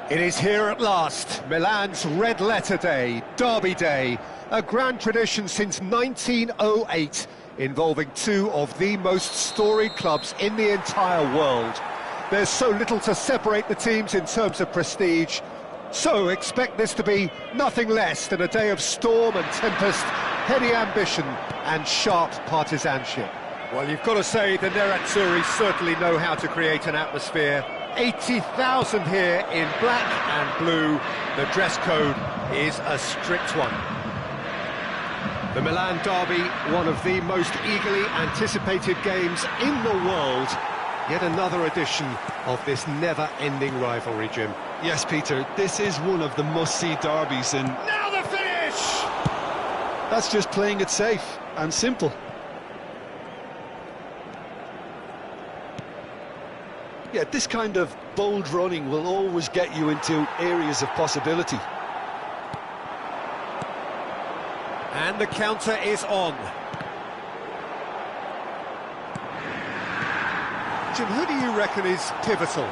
It is here at last, Milan's Red Letter Day, Derby Day, a grand tradition since 1908, involving two of the most storied clubs in the entire world. There's so little to separate the teams in terms of prestige, so expect this to be nothing less than a day of storm and tempest, heady ambition and sharp partisanship. Well, you've got to say the Nerazzurri certainly know how to create an atmosphere. 80,000 here in black and blue. The dress code is a strict one. The Milan derby, one of the most eagerly anticipated games in the world. Yet another edition of this never-ending rivalry, Jim. Yes, Peter, this is one of the must-see derbies, and now the finish! That's just playing it safe and simple. Yeah, this kind of bold running will always get you into areas of possibility. And the counter is on. Jim, who do you reckon is pivotal?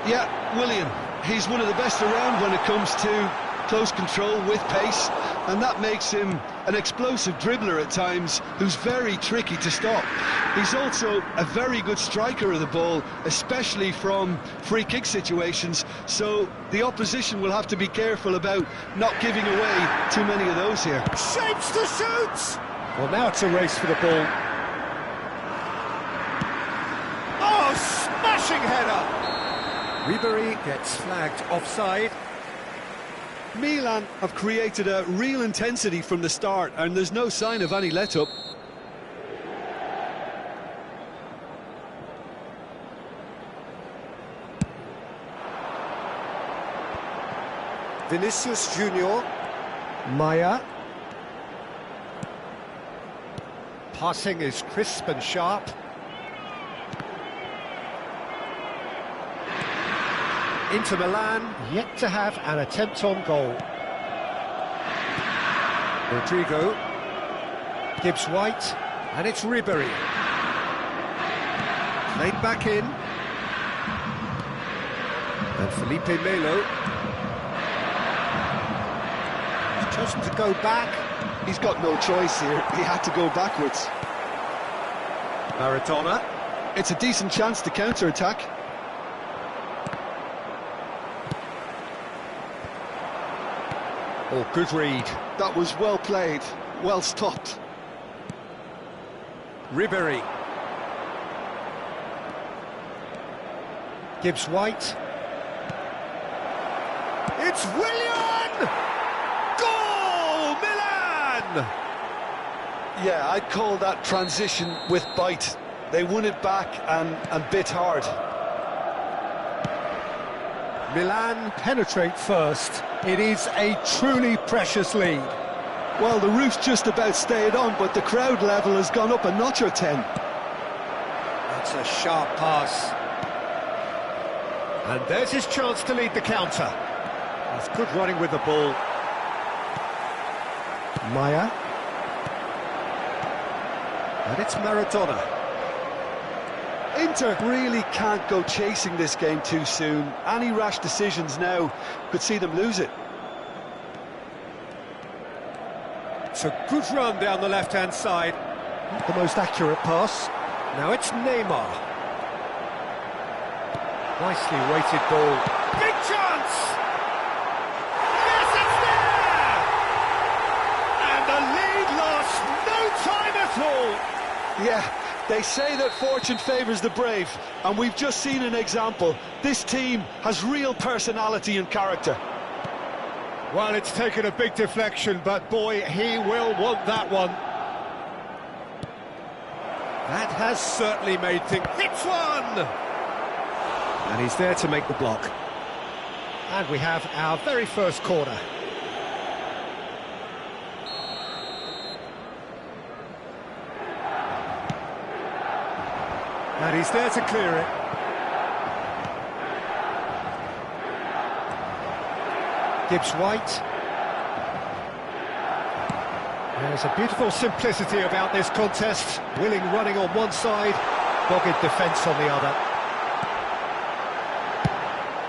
Yeah, Willian. He's one of the best around when it comes to close control with pace, and that makes him an explosive dribbler at times who's very tricky to stop. He's also a very good striker of the ball, especially from free kick situations, so the opposition will have to be careful about not giving away too many of those here. Shapes to shoot! Well, now it's a race for the ball. Oh, smashing header! Ribery gets flagged offside. Milan have created a real intensity from the start, and there's no sign of any let-up. Vinicius Junior. Maya. Passing is crisp and sharp. Inter Milan yet to have an attempt on goal. Rodrigo. Gibbs White. And it's Ribery. Played back in. And Felipe Melo. He's chosen to go back. He's got no choice here. He had to go backwards. Maradona. It's a decent chance to counter-attack. Oh, good read. That was well played, well stopped. Ribery. Gibbs White. It's Willian! Goal! Milan! Yeah, I'd call that transition with bite. They won it back and bit hard. Milan penetrate first. It is a truly precious lead. Well, the roof's just about stayed on, but the crowd level has gone up a notch or 10. That's a sharp pass. And there's his chance to lead the counter. That's good running with the ball. Maya. And it's Maradona. Inter really can't go chasing this game too soon. Any rash decisions now could see them lose it. It's a good run down the left-hand side. Not the most accurate pass. Now it's Neymar. Nicely weighted ball. Big chance! Yes, it's there! And the lead lasts no time at all. Yeah. They say that fortune favours the brave, and we've just seen an example. This team has real personality and character. Well, it's taken a big deflection, but boy, he will want that one. That has certainly made things... Hits one! And he's there to make the block. And we have our very first corner. And he's there to clear it. Gibbs White. There's a beautiful simplicity about this contest. Willing running on one side, dogged defence on the other.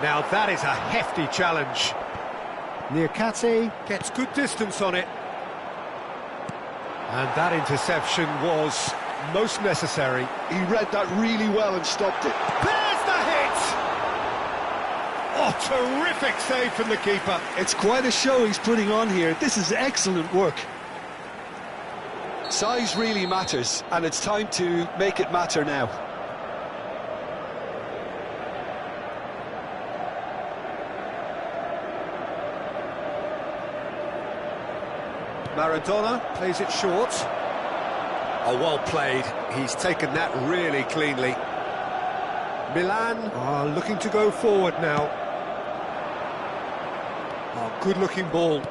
Now that is a hefty challenge. Niakate gets good distance on it. And that interception was most necessary. He read that really well and stopped it. There's the hit! Oh, terrific save from the keeper. It's quite a show he's putting on here. This is excellent work. Size really matters, and it's time to make it matter now. Maradona plays it short. Oh, well played. He's taken that really cleanly. Milan are looking to go forward now. Oh, good-looking ball.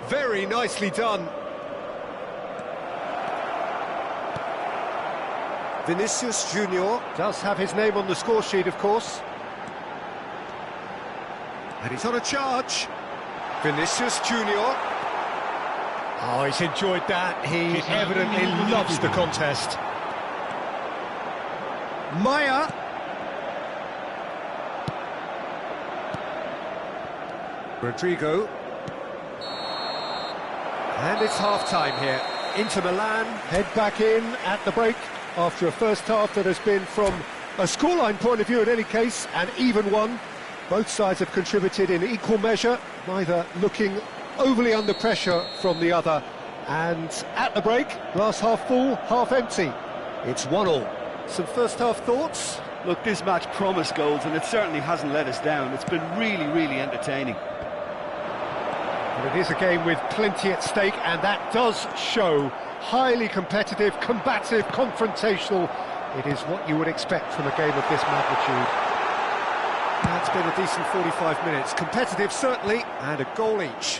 Very nicely done. Vinicius Junior does have his name on the score sheet, of course. And he's on a charge. Vinicius Junior. Oh, he's enjoyed that. He evidently loves the contest. Maya. Rodrigo. And it's half-time here. Inter Milan head back in at the break after a first half that has been, from a scoreline point of view in any case, an even one. Both sides have contributed in equal measure, neither looking overly under pressure from the other. And at the break, glass half full, half empty. It's 1-1. Some first half thoughts? Look, this match promised goals, and it certainly hasn't let us down. It's been really, really entertaining. But it is a game with plenty at stake, and that does show. Highly competitive, combative, confrontational. It is what you would expect from a game of this magnitude. That's been a decent 45 minutes. Competitive, certainly, and a goal each.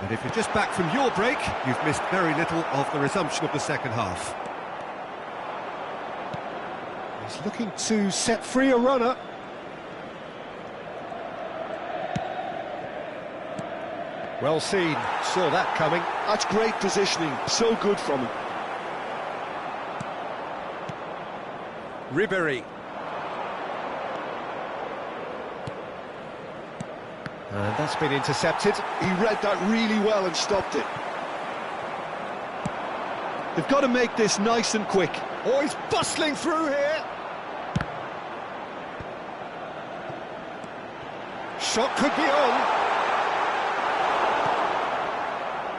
And if you're just back from your break, you've missed very little of the resumption of the second half. He's looking to set free a runner. Well seen, saw that coming. That's great positioning, so good from him. Ribéry. And that's been intercepted. He read that really well and stopped it. They've got to make this nice and quick. Oh, he's bustling through here. Shot could be on.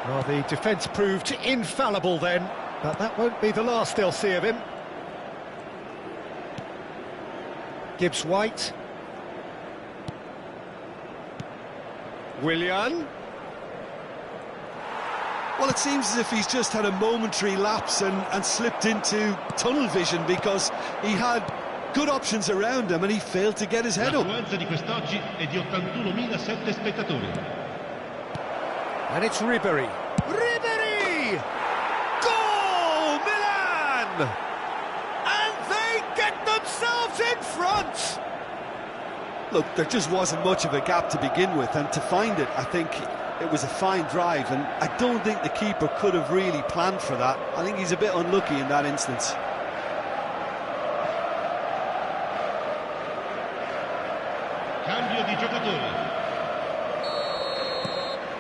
Well, the defence proved infallible then, but that won't be the last they'll see of him. Gibbs-White. Willian. Well, it seems as if he's just had a momentary lapse and slipped into tunnel vision, because he had good options around him and he failed to get his head up. And it's Ribéry. Ribéry! Goal, Milan! And they get themselves in front! Look, there just wasn't much of a gap to begin with, and to find it, I think it was a fine drive, and I don't think the keeper could have really planned for that. I think he's a bit unlucky in that instance. Cambio di giocatore.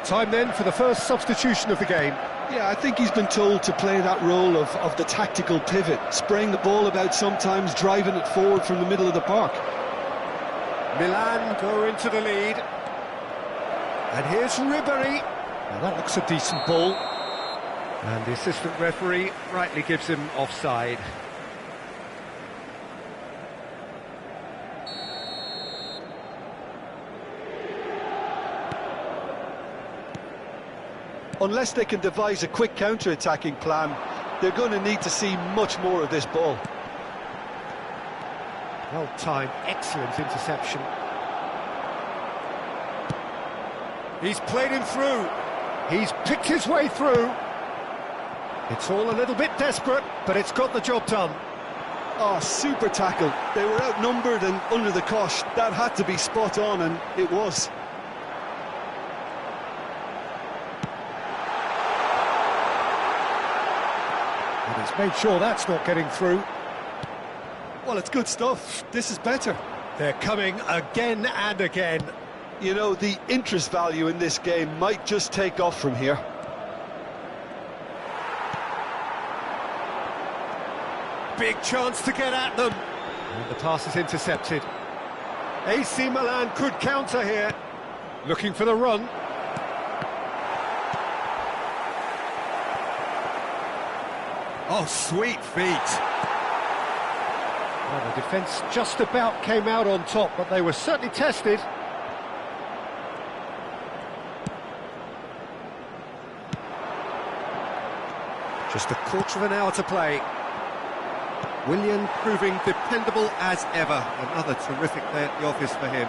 Time then for the first substitution of the game. Yeah, I think he's been told to play that role of the tactical pivot, spraying the ball about sometimes, driving it forward from the middle of the park. Milan go into the lead. And here's Ribéry. Now that looks a decent ball. And the assistant referee rightly gives him offside. Unless they can devise a quick counter-attacking plan, they're going to need to see much more of this ball. Well-timed, excellent interception. He's played him through. He's picked his way through. It's all a little bit desperate, but it's got the job done. Oh, super tackle. They were outnumbered and under the cosh. That had to be spot on, and it was. And made sure that's not getting through. Well, it's good stuff. This is better. They're coming again and again. You know, the interest value in this game might just take off from here. Big chance to get at them. And the pass is intercepted. AC Milan could counter here. Looking for the run. Oh, sweet feet. Well, the defence just about came out on top, but they were certainly tested. Just a quarter of an hour to play. Willian proving dependable as ever. Another terrific day at the office for him.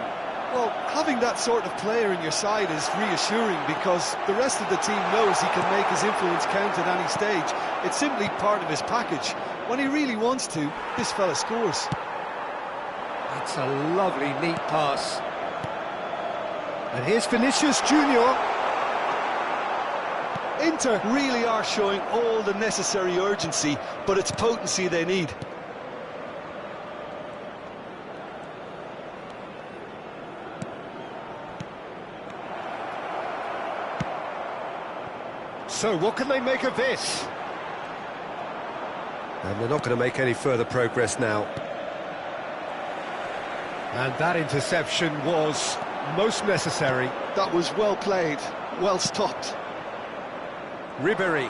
Well, having that sort of player in your side is reassuring because the rest of the team knows he can make his influence count at any stage. It's simply part of his package. When he really wants to, this fella scores. That's a lovely, neat pass. And here's Vinicius Junior. Inter really are showing all the necessary urgency, but it's potency they need. So what can they make of this? And they're not going to make any further progress now. And that interception was most necessary. That was well played, well stopped. Ribery.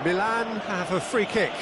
Milan have a free kick.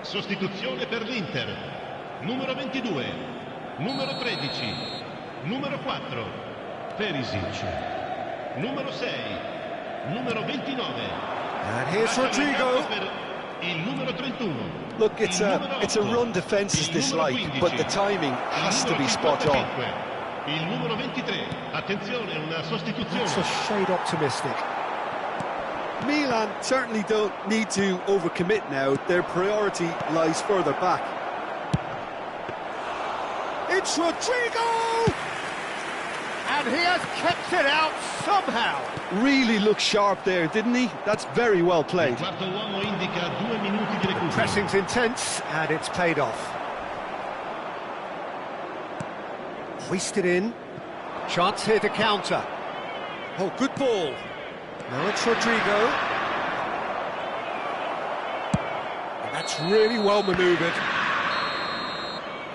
Sostituzione per l'Inter. Numero 22, numero 13, numero 4, Perisic. Numero 6, numero 29. And here's Rodrigo. Il numero 31. Look, it's a run defence is disliked, but the timing has to be spot on. Il numero 23. Attenzione, una sostituzione. That's a shade optimistic. Milan certainly don't need to overcommit now. Their priority lies further back. It's Rodrigo! And he has kept it out somehow. Really looked sharp there, didn't he? That's very well played. Quarto uomo indica 2 minuti di recupero. Pressing's intense, and it's paid off. Hoisted in. Chance here to counter. Oh, good ball. Now it's Rodrigo. And that's really well manoeuvred.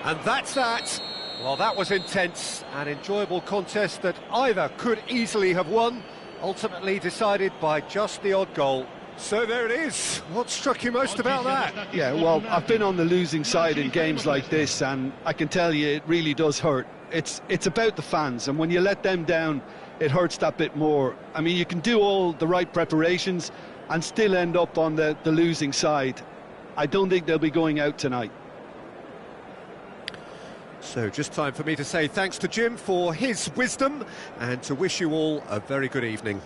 And that's that. Well, that was intense. An enjoyable contest that either could easily have won, ultimately decided by just the odd goal. So there it is. What struck you most about that? Yeah, well, I've been on the losing side in games like this, and I can tell you it really does hurt. It's about the fans, and when you let them down, it hurts that bit more. I mean, you can do all the right preparations and still end up on the losing side. I don't think they'll be going out tonight. So just time for me to say thanks to Jim for his wisdom and to wish you all a very good evening.